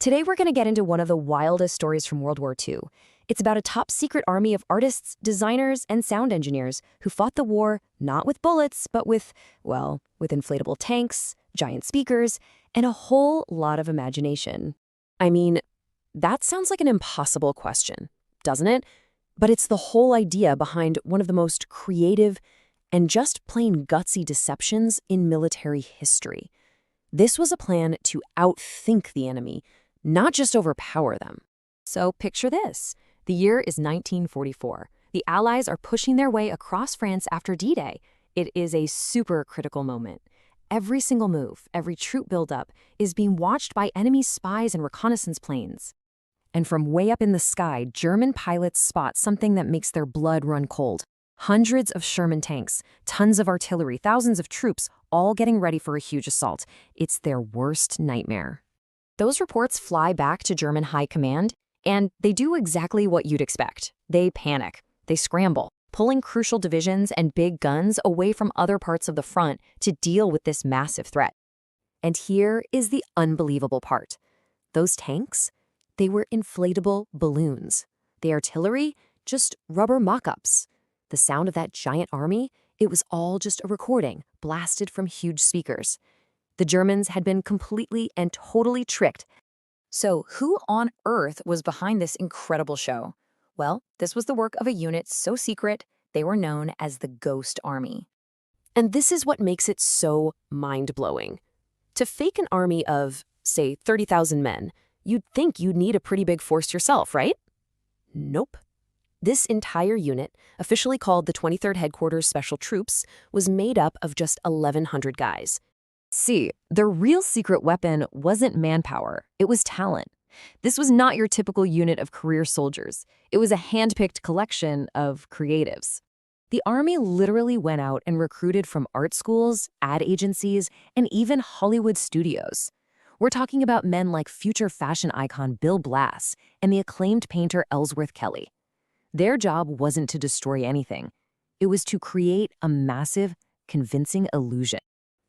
Today we're going to get into one of the wildest stories from World War II. It's about a top-secret army of artists, designers, and sound engineers who fought the war not with bullets, but with, well, with inflatable tanks, giant speakers, and a whole lot of imagination. I mean, that sounds like an impossible question, doesn't it? But it's the whole idea behind one of the most creative and just plain gutsy deceptions in military history. This was a plan to outthink the enemy, not just overpower them. So picture this. The year is 1944. The Allies are pushing their way across France after D-Day. It is a super critical moment. Every single move, every troop buildup is being watched by enemy spies and reconnaissance planes. And from way up in the sky, German pilots spot something that makes their blood run cold. Hundreds of Sherman tanks, tons of artillery, thousands of troops, all getting ready for a huge assault. It's their worst nightmare. Those reports fly back to German high command, and they do exactly what you'd expect. They panic. They scramble, pulling crucial divisions and big guns away from other parts of the front to deal with this massive threat. And here is the unbelievable part. Those tanks, they were inflatable balloons. The artillery, just rubber mock-ups. The sound of that giant army, it was all just a recording blasted from huge speakers. The Germans had been completely and totally tricked. So who on earth was behind this incredible show? Well, this was the work of a unit so secret, they were known as the Ghost Army. And this is what makes it so mind-blowing. To fake an army of, say, 30,000 men, you'd think you'd need a pretty big force yourself, right? Nope. This entire unit, officially called the 23rd Headquarters Special Troops, was made up of just 1,100 guys. See, their real secret weapon wasn't manpower, it was talent. This was not your typical unit of career soldiers. It was a hand-picked collection of creatives. The army literally went out and recruited from art schools, ad agencies, and even Hollywood studios. We're talking about men like future fashion icon Bill Blass and the acclaimed painter Ellsworth Kelly. Their job wasn't to destroy anything. It was to create a massive, convincing illusion.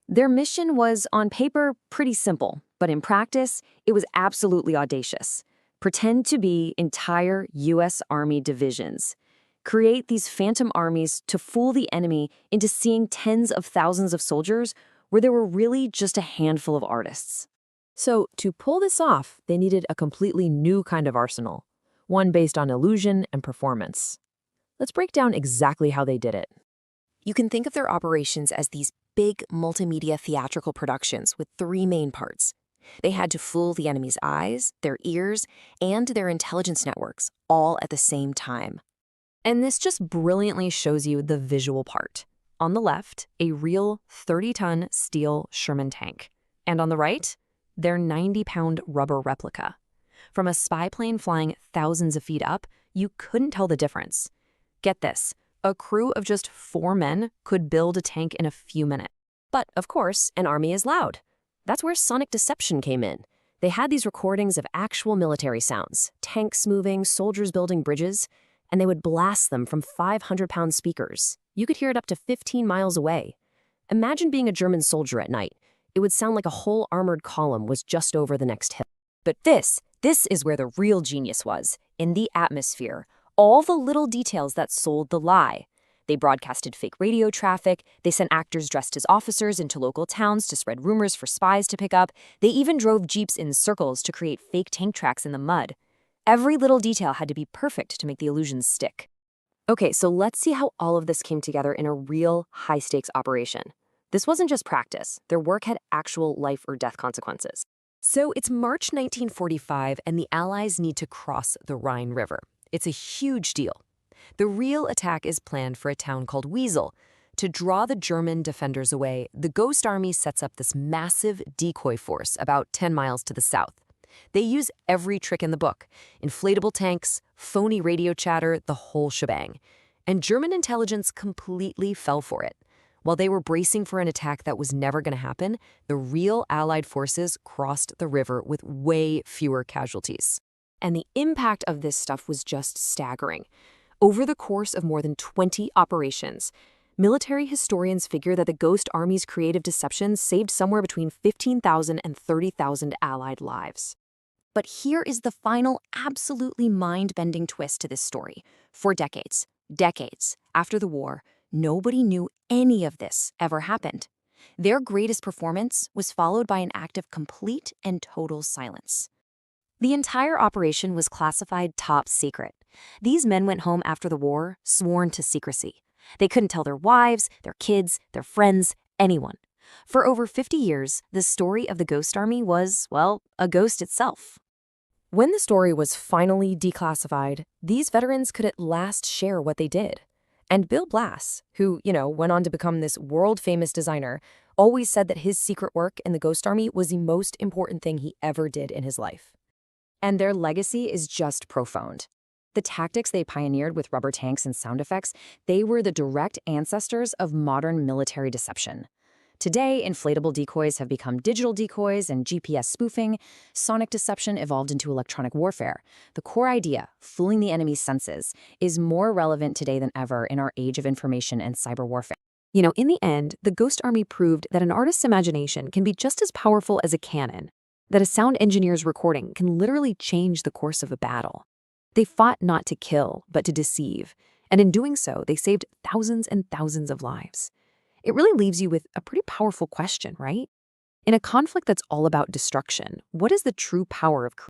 Their mission was, on paper, pretty simple, but in practice, it was absolutely audacious. Pretend to be entire U.S. Army divisions. Create these phantom armies to fool the enemy into seeing tens of thousands of soldiers where there were really just a handful of artists. So, to pull this off, they needed a completely new kind of arsenal, one based on illusion and performance. Let's break down exactly how they did it. You can think of their operations as these big multimedia theatrical productions with three main parts. They had to fool the enemy's eyes, their ears, and their intelligence networks, all at the same time. And this just brilliantly shows you the visual part. On the left, a real 30-ton steel Sherman tank. And on the right, their 90-pound rubber replica. From a spy plane flying thousands of feet up, you couldn't tell the difference. Get this. A crew of just 4 men could build a tank in a few minutes. But, of course, an army is loud. That's where sonic deception came in. They had these recordings of actual military sounds, tanks moving, soldiers building bridges, and they would blast them from 500-pound speakers. You could hear it up to 15 miles away. Imagine being a German soldier at night. It would sound like a whole armored column was just over the next hill. But this is where the real genius was, in the atmosphere. All the little details that sold the lie. They broadcasted fake radio traffic, they sent actors dressed as officers into local towns to spread rumors for spies to pick up, they even drove jeeps in circles to create fake tank tracks in the mud. Every little detail had to be perfect to make the illusions stick. Okay, so let's see how all of this came together in a real high-stakes operation. This wasn't just practice, their work had actual life or death consequences. So it's March 1945 and the Allies need to cross the Rhine River. It's a huge deal. The real attack is planned for a town called Wesel. To draw the German defenders away, the Ghost Army sets up this massive decoy force about 10 miles to the south. They use every trick in the book, inflatable tanks, phony radio chatter, the whole shebang. And German intelligence completely fell for it. While they were bracing for an attack that was never going to happen, the real Allied forces crossed the river with way fewer casualties. And the impact of this stuff was just staggering. Over the course of more than 20 operations, military historians figure that the Ghost Army's creative deception saved somewhere between 15,000 and 30,000 Allied lives. But here is the final, absolutely mind-bending twist to this story. For decades after the war, nobody knew any of this ever happened. Their greatest performance was followed by an act of complete and total silence. The entire operation was classified top secret. These men went home after the war, sworn to secrecy. They couldn't tell their wives, their kids, their friends, anyone. For over 50 years, the story of the Ghost Army was, well, a ghost itself. When the story was finally declassified, these veterans could at last share what they did. And Bill Blass, who, went on to become this world-famous designer, always said that his secret work in the Ghost Army was the most important thing he ever did in his life. And their legacy is just profound. The tactics they pioneered with rubber tanks and sound effects, they were the direct ancestors of modern military deception. Today, inflatable decoys have become digital decoys and GPS spoofing. Sonic deception evolved into electronic warfare. The core idea, fooling the enemy's senses, is more relevant today than ever in our age of information and cyber warfare. In the end, the Ghost Army proved that an artist's imagination can be just as powerful as a cannon, that a sound engineer's recording can literally change the course of a battle. They fought not to kill, but to deceive, and in doing so, they saved thousands and thousands of lives. It really leaves you with a pretty powerful question, right? In a conflict that's all about destruction, what is the true power of